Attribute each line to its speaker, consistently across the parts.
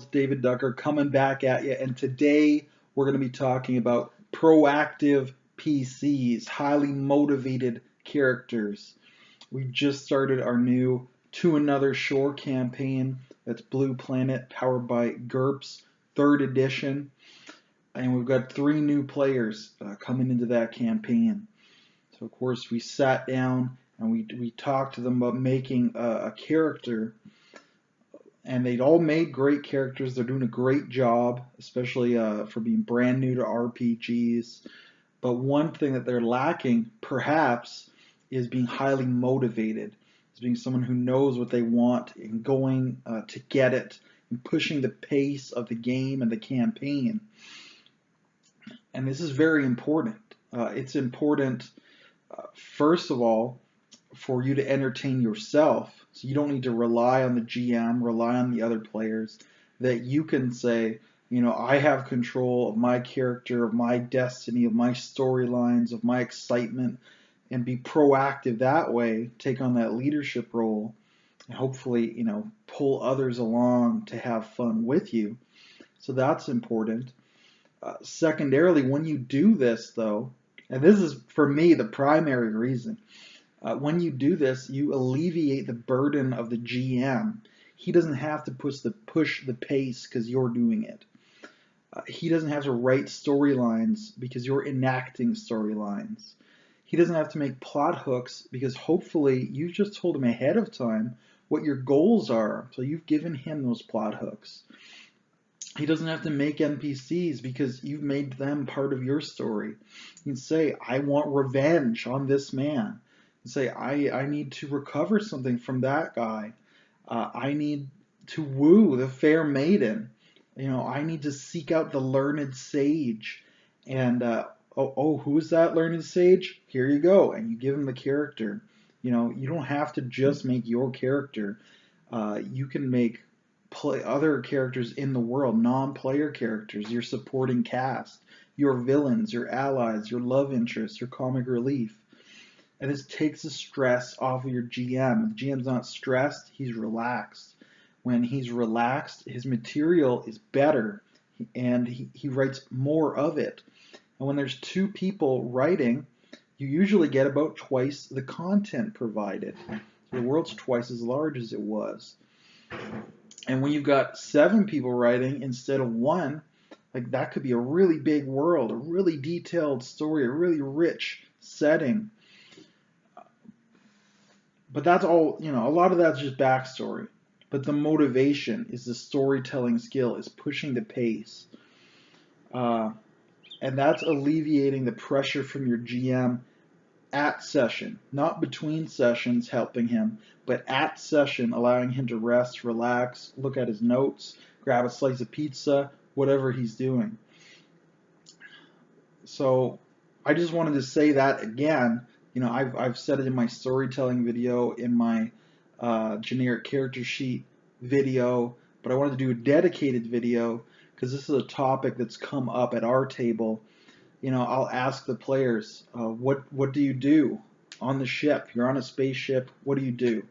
Speaker 1: it's David Ducker coming back at you, and today we're going to be talking about proactive PCs, highly motivated characters. We just started our new To Another Shore campaign. That's Blue Planet, powered by GURPS, third edition, and we've got 3 new players coming into that campaign. So of course we sat down and we talked to them about making a character, and they'd all made great characters. They're doing a great job, especially for being brand new to RPGs. But one thing that they're lacking, perhaps, is being highly motivated, is being someone who knows what they want and going to get it and pushing the pace of the game and the campaign. And this is very important. It's important, first of all, for you to entertain yourself. So you don't need to rely on the GM, rely on the other players, that you can say, you know, I have control of my character, of my destiny, of my storylines, of my excitement, and be proactive that way, take on that leadership role, and hopefully, you know, pull others along to have fun with you. So that's important. Secondarily, when you do this, though, and this is, for me, the primary reason, when you do this, you alleviate the burden of the GM. He doesn't have to push the pace because you're doing it. He doesn't have to write storylines because you're enacting storylines. He doesn't have to make plot hooks because hopefully you just told him ahead of time what your goals are. So you've given him those plot hooks. He doesn't have to make NPCs because you've made them part of your story. You can say, I want revenge on this man. Say, I need to recover something from that guy. I need to woo the fair maiden. You know, I need to seek out the learned sage. And, who's that learned sage? Here you go. And you give him the character. You know, you don't have to just make your character. You can make other characters in the world, non-player characters, your supporting cast, your villains, your allies, your love interests, your comic relief. And this takes the stress off of your GM. If the GM's not stressed, he's relaxed. When he's relaxed, his material is better, and he writes more of it. And when there's 2 people writing, you usually get about twice the content provided. The world's twice as large as it was. And when you've got 7 people writing instead of 1, like, that could be a really big world, a really detailed story, a really rich setting. But that's all, you know, a lot of that's just backstory. But the motivation is the storytelling skill, is pushing the pace. And that's alleviating the pressure from your GM at session, not between sessions helping him, but at session allowing him to rest, relax, look at his notes, grab a slice of pizza, whatever he's doing. So I just wanted to say that again. You know, I've said it in my storytelling video, in my generic character sheet video, but I wanted to do a dedicated video because this is a topic that's come up at our table. You know, I'll ask the players, what do you do on the ship? You're on a spaceship. What do you do?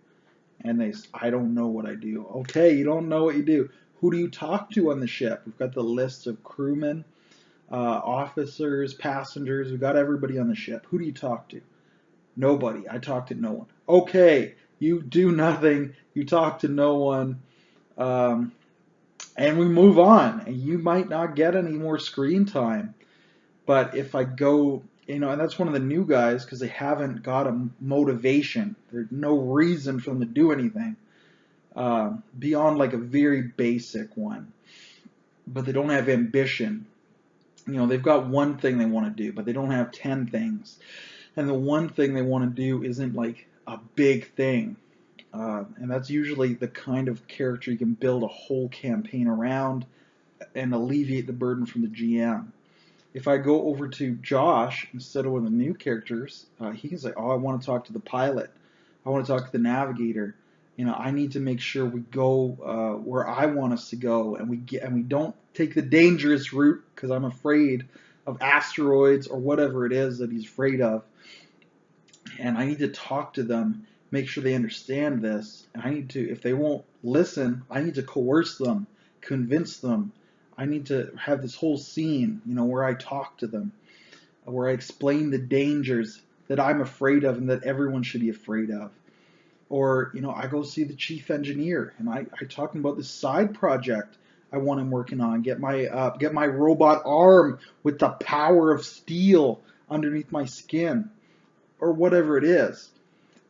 Speaker 1: And they say, I don't know what I do. Okay, you don't know what you do. Who do you talk to on the ship? We've got the list of crewmen, officers, passengers. We've got everybody on the ship. Who do you talk to? Nobody. I talk to no one. Okay, you do nothing. You talk to no one. And we move on. And you might not get any more screen time. But if I go, you know, and that's one of the new guys because they haven't got a motivation. There's no reason for them to do anything beyond like a very basic one. But they don't have ambition. You know, they've got one thing they want to do, but they don't have 10 things. And the one thing they want to do isn't like a big thing. And that's usually the kind of character you can build a whole campaign around and alleviate the burden from the GM. If I go over to Josh, instead of one of the new characters, he can say, oh, I want to talk to the pilot. I want to talk to the navigator. You know, I need to make sure we go where I want us to go, and we don't take the dangerous route because I'm afraid of asteroids or whatever it is that he's afraid of. And I need to talk to them, make sure they understand this. And I need to, if they won't listen, I need to coerce them convince them. I need to have this whole scene, where I talk to them, where I explain the dangers that I'm afraid of and that everyone should be afraid of. Or, I go see the chief engineer and I talk about this side project I want him working on. Get my robot arm with the power of steel underneath my skin, or whatever it is.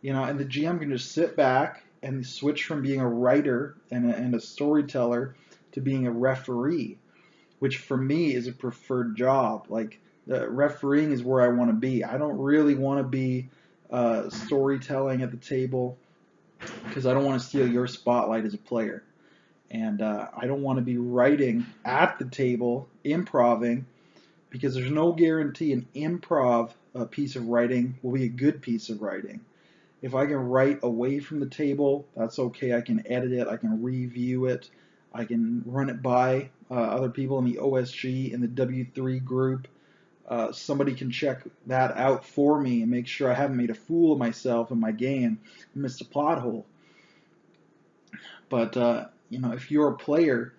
Speaker 1: And the GM can just sit back and switch from being a writer and a storyteller to being a referee, which for me is a preferred job. Like, refereeing is where I want to be. I don't really want to be storytelling at the table, because I don't want to steal your spotlight as a player. And I don't want to be writing at the table, improving, because there's no guarantee an improv piece of writing will be a good piece of writing. If I can write away from the table, that's okay. I can edit it, I can review it, I can run it by other people in the OSG, in the W3 group. Somebody can check that out for me and make sure I haven't made a fool of myself in my game and missed a plot hole. But if you're a player,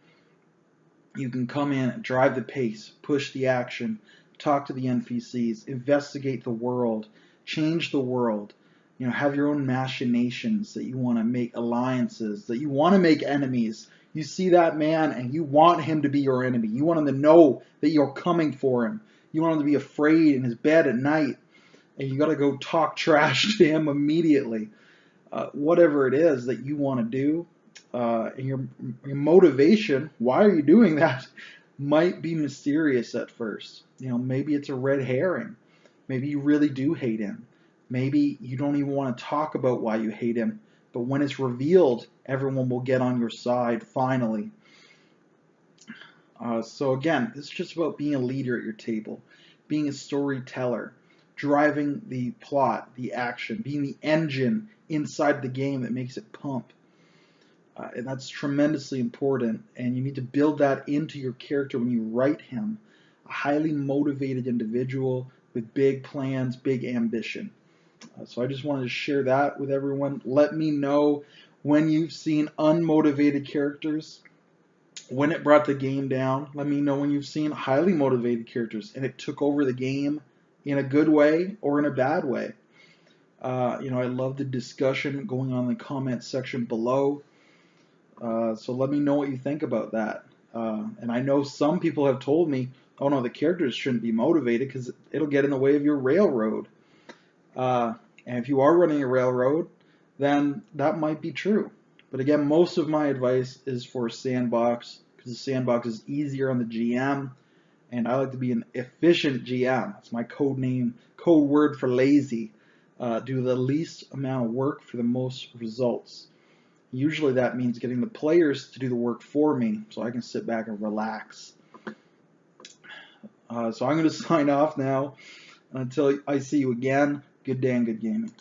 Speaker 1: you can come in, drive the pace, push the action, talk to the NPCs, investigate the world, change the world. Have your own machinations, that you want to make alliances, that you want to make enemies. You see that man and you want him to be your enemy. You want him to know that you're coming for him. You want him to be afraid in his bed at night, and you got to go talk trash to him immediately. Whatever it is that you want to do, and your motivation, why are you doing that, might be mysterious at first. Maybe it's a red herring. Maybe you really do hate him. Maybe you don't even want to talk about why you hate him, but when it's revealed, everyone will get on your side finally. So again, it's just about being a leader at your table, being a storyteller, driving the plot, the action, being the engine inside the game that makes it pump. And that's tremendously important, and you need to build that into your character when you write him. A highly motivated individual with big plans, big ambition. So I just wanted to share that with everyone. Let me know when you've seen unmotivated characters, when it brought the game down. Let me know when you've seen highly motivated characters and it took over the game in a good way or in a bad way. I love the discussion going on in the comments section below. So let me know what you think about that. And I know some people have told me, oh no, the characters shouldn't be motivated because it'll get in the way of your railroad. And if you are running a railroad, then that might be true. But again, most of my advice is for sandbox, because the sandbox is easier on the GM, and I like to be an efficient GM. It's my code word for lazy. Do the least amount of work for the most results. Usually that means getting the players to do the work for me so I can sit back and relax. So I'm going to sign off now. Until I see you again, good day and good gaming.